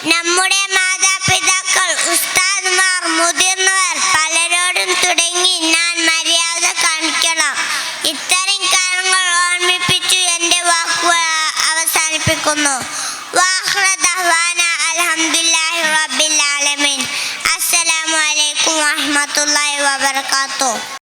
നമ്മുടെ മാതാപിതാക്കൾ, ഉസ്താദ്മാർ, മുതിർന്നവർ പലരോടും തുടങ്ങി ഞാൻ മര്യാദ കാണിക്കണം. ഇത്തരം കാര്യങ്ങൾ ഓർമ്മിപ്പിച്ചു എൻ്റെ വാക്കുകൾ അവസാനിപ്പിക്കുന്നു. അൽഹംദുലില്ലാഹി റബ്ബിൽ ആലമീൻ. അസ്സലാമു അലൈക്കും വറഹ്മത്തുള്ളാഹി വബറകാതുഹു.